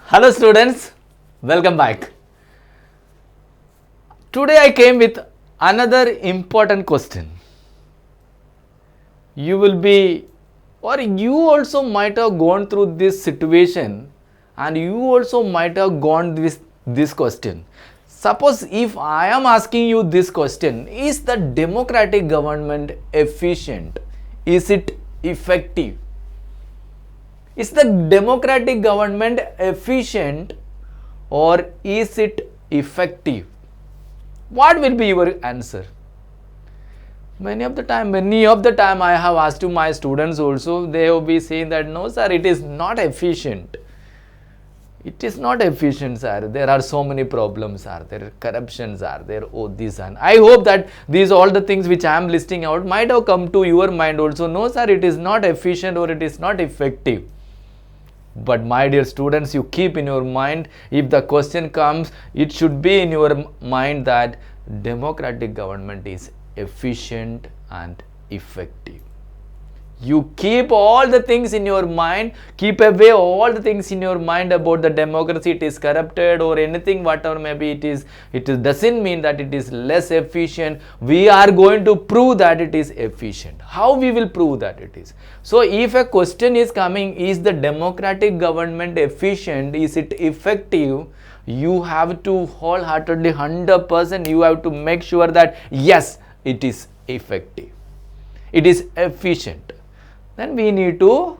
Hello students, welcome back. Today I came with another important question. You will be, or you also might have gone through this situation, and you also might have gone with this question. Suppose if I am asking you this question, is the democratic government efficient? Is it effective? Is the democratic government efficient or is it effective? What will be your answer? Many of the time I have asked to my students also, they will be saying that no sir, it is not efficient. It is not efficient, sir. There are so many problems, sir. There are corruptions, are there. Oh, this and I hope that these all the things which I am listing out might have come to your mind also. No, sir, it is not efficient or it is not effective. But my dear students, you keep in your mind, if the question comes, it should be in your mind that democratic government is efficient and effective. You keep all the things in your mind, keep away all the things in your mind about the democracy, it is corrupted or anything, whatever maybe it doesn't mean that it is less efficient. We are going to prove that it is efficient. How we will prove that it is? So if a question is coming, is the democratic government efficient, is it effective? You have to wholeheartedly 100% you have to make sure that yes, it is effective. It is efficient. Then we need to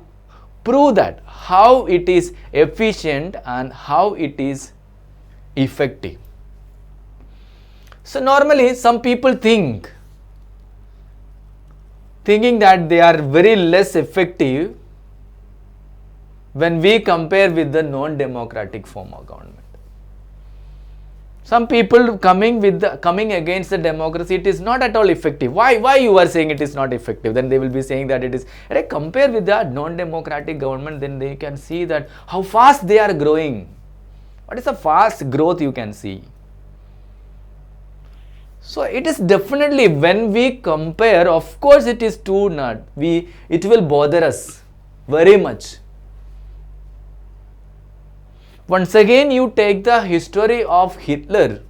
prove that how it is efficient and how it is effective. So normally some people thinking that they are very less effective when we compare with the non-democratic form of government. Some people coming against the democracy, it is not at all effective. Why you are saying it is not effective? Then they will be saying that it is. Compare with the non-democratic government, then they can see that how fast they are growing. What is the fast growth you can see? So it is definitely when we compare, of course it is too not. It will bother us very much. Once again, you take the history of Hitler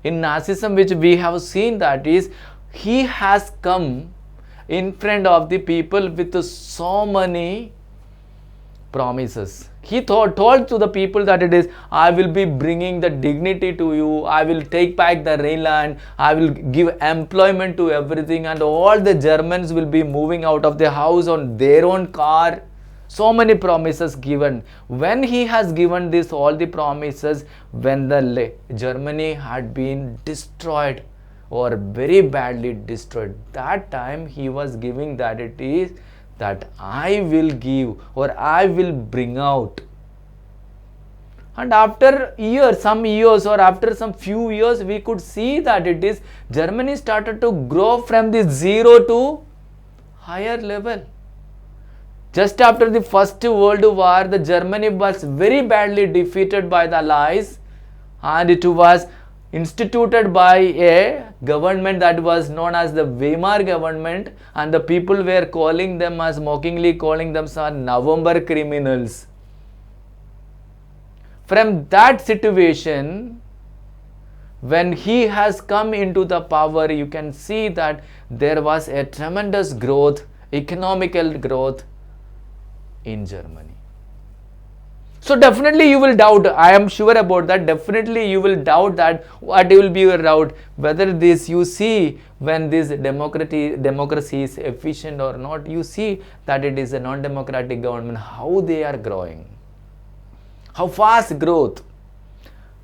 in Nazism, which we have seen that is, he has come in front of the people with so many promises. He told to the people that it is, I will be bringing the dignity to you, I will take back the Rhineland, I will give employment to everything, and all the Germans will be moving out of the house on their own car. So many promises given. When he has given this all the promises, when the Germany had been destroyed or very badly destroyed, that time he was giving that it is that I will give or I will bring out. And after some years or after some few years, we could see that it is Germany started to grow from the zero to higher level. Just after the First World War, the Germany was very badly defeated by the Allies, and it was instituted by a government that was known as the Weimar government, and the people were calling them as mockingly calling them as November criminals. From that situation, when he has come into the power, you can see that there was a tremendous growth, economical growth in Germany. So definitely you will doubt, I am sure about that, definitely you will doubt that what will be your doubt, whether this you see when this democracy is efficient or not, you see that it is a non-democratic government, how they are growing, how fast growth.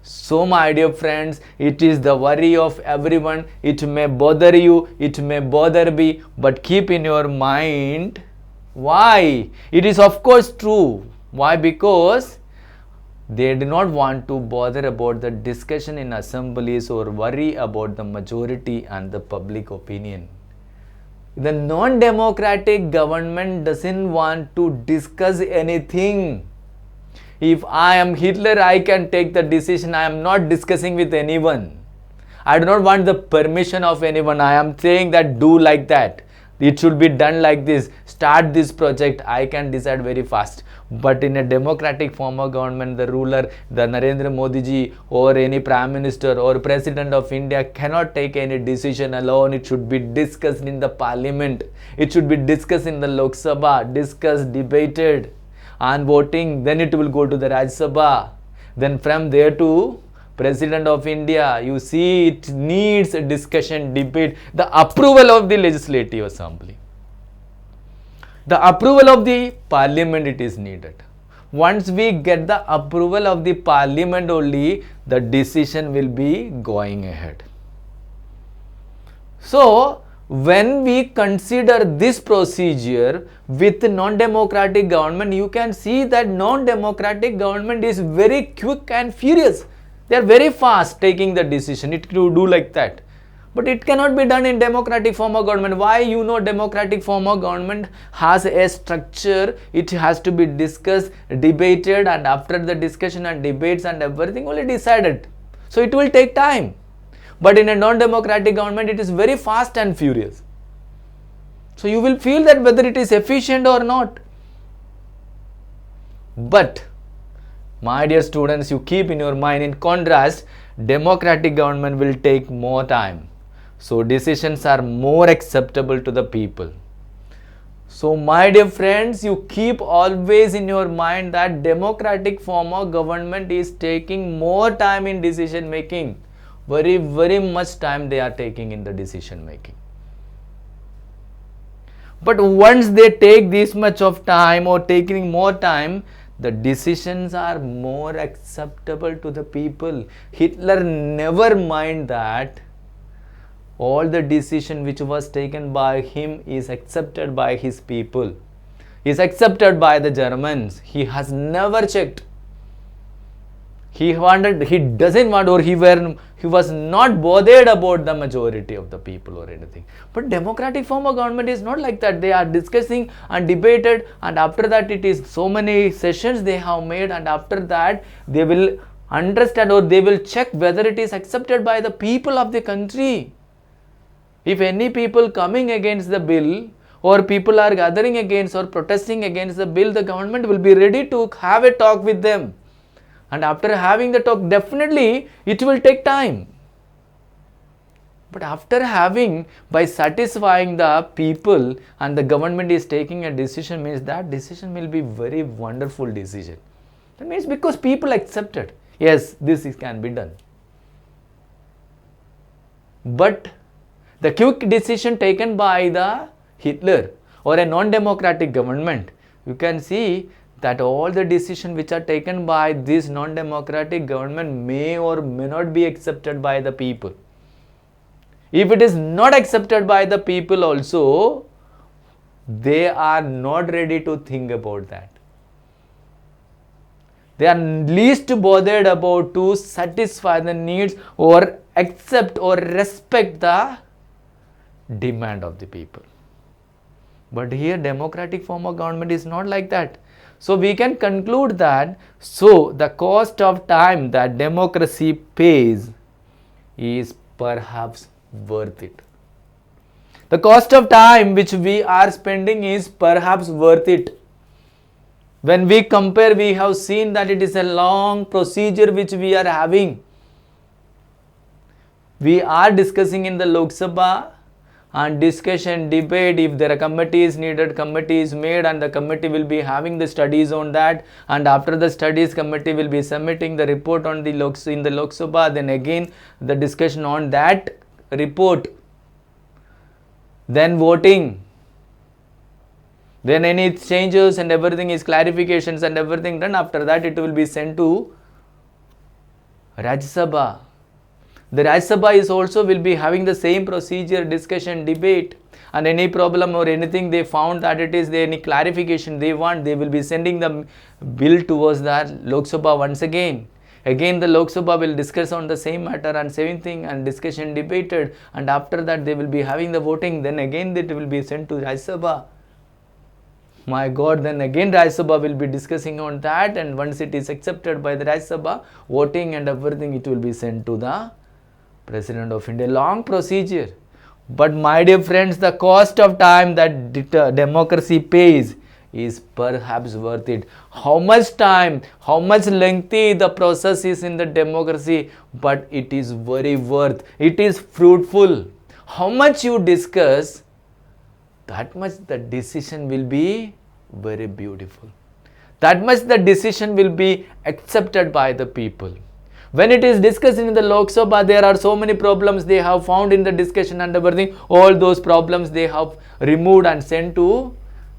So my dear friends, it is the worry of everyone, it may bother you, it may bother me, but keep in your mind, why? It is of course true. Why? Because they do not want to bother about the discussion in assemblies or worry about the majority and the public opinion. The non-democratic government doesn't want to discuss anything. If I am Hitler, I can take the decision. I am not discussing with anyone. I do not want the permission of anyone. I am saying that do like that. it should be done like this, start this project, I can decide very fast. But in a democratic form of government, the ruler, the Narendra Modi ji or any prime minister or president of India cannot take any decision alone. It should be discussed in the parliament, it should be discussed in the Lok Sabha, discussed, debated and voting, then it will go to the Rajya Sabha, then from there to President of India. You see, it needs a discussion, debate, the approval of the Legislative Assembly, the approval of the Parliament it is needed. Once we get the approval of the Parliament only, the decision will be going ahead. So, when we consider this procedure with non-democratic government, you can see that non-democratic government is very quick and furious. They are very fast taking the decision. It to do like that. But it cannot be done in democratic form of government. Why? You know, democratic form of government has a structure. It has to be discussed, debated, and after the discussion and debates and everything only decided. So it will take time. But in a non-democratic government, it is very fast and furious. So you will feel that whether it is efficient or not. But my dear students, you keep in your mind, in contrast, democratic government will take more time. So decisions are more acceptable to the people. So my dear friends, you keep always in your mind that democratic form of government is taking more time in decision making. Very, very much time they are taking in the decision making. But once they take this much of time or taking more time, the decisions are more acceptable to the people. Hitler never mind that all the decision which was taken by him is accepted by his people, is accepted by the Germans. He has never checked. He doesn't want, or he was not bothered about the majority of the people or anything. But democratic form of government is not like that. They are discussing and debated, and after that it is so many sessions they have made, and after that they will understand or they will check whether it is accepted by the people of the country. If any people coming against the bill or people are gathering against or protesting against the bill, the government will be ready to have a talk with them. And after having the talk, definitely it will take time. But after having, by satisfying the people and the government is taking a decision, means that decision will be very wonderful decision. That means because people accepted, yes, this can be done. But the quick decision taken by the Hitler or a non-democratic government, you can see that all the decisions which are taken by this non-democratic government may or may not be accepted by the people. If it is not accepted by the people also, they are not ready to think about that. They are least bothered about to satisfy the needs or accept or respect the demand of the people. But here democratic form of government is not like that. So we can conclude that, so the cost of time that democracy pays is perhaps worth it. The cost of time which we are spending is perhaps worth it. When we compare, we have seen that it is a long procedure which we are having. We are discussing in the Lok Sabha, and discussion, debate, if there are committees needed, committee is made, and the committee will be having the studies on that, and after the studies, committee will be submitting the report on the in the Lok Sabha, then again the discussion on that report, then voting, then any changes and everything is clarifications and everything done. After that it will be sent to Rajya Sabha. The Rajya Sabha is also will be having the same procedure, discussion, debate, and any problem or anything they found that it is there, any clarification they want, they will be sending the bill towards the Lok Sabha once again. Again the Lok Sabha will discuss on the same matter and same thing, and discussion debated, and after that they will be having the voting, then again it will be sent to Rajya Sabha. My God, then again Rajya Sabha will be discussing on that, and once it is accepted by the Rajya Sabha, voting and everything, it will be sent to the President of India. Long procedure. But my dear friends, the cost of time that democracy pays is perhaps worth it. How much time, how much lengthy the process is in the democracy, but it is very worth. It is fruitful. How much you discuss, that much the decision will be very beautiful. That much the decision will be accepted by the people. When it is discussed in the Lok Sabha, there are so many problems they have found in the discussion and everything. All those problems they have removed and sent to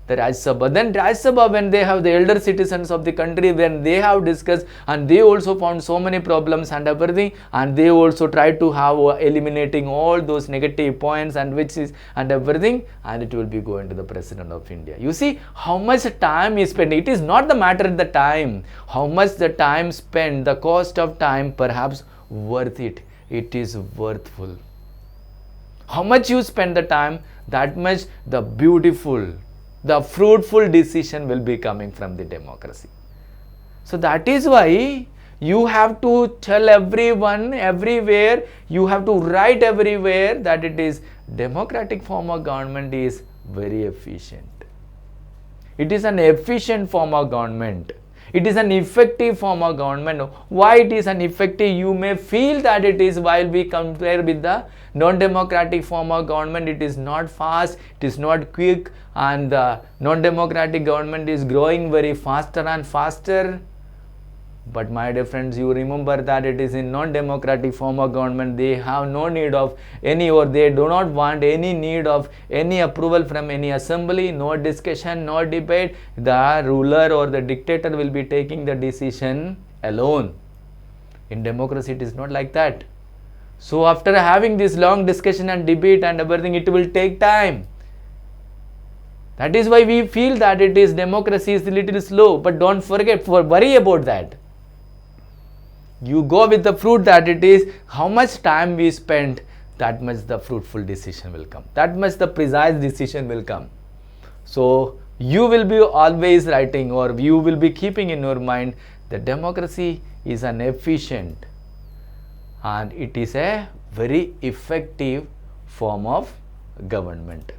the Rajya Sabha. Then Rajya Sabha, when they have the elder citizens of the country, when they have discussed and they also found so many problems and everything, and they also tried to have eliminating all those negative points and which is and everything, and it will be going to the President of India. You see how much time is spent. It is not the matter at the time, how much the time spent, the cost of time perhaps worth it. It is worthful. How much you spend the time, that much the beautiful, the fruitful decision will be coming from the democracy. So that is why you have to tell everyone, everywhere, you have to write everywhere that it is democratic form of government is very efficient. It is an efficient form of government. It is an effective form of government. Why it is an effective? You may feel that it is while we compare with the non-democratic form of government. It is not fast, it is not quick, and the non-democratic government is growing very faster and faster. But my dear friends, you remember that it is in non-democratic form of government, they have no need of any, or they do not want any need of any approval from any assembly, no discussion, no debate. The ruler or the dictator will be taking the decision alone. In democracy, it is not like that. So after having this long discussion and debate and everything, it will take time. That is why we feel that it is democracy is a little slow, but don't forget, worry about that. You go with the fruit that it is, how much time we spend, that much the fruitful decision will come. That much the precise decision will come. So you will be always writing, or you will be keeping in your mind that democracy is an efficient and it is a very effective form of government.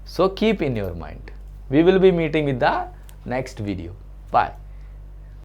So keep in your mind. We will be meeting with the next video. Bye.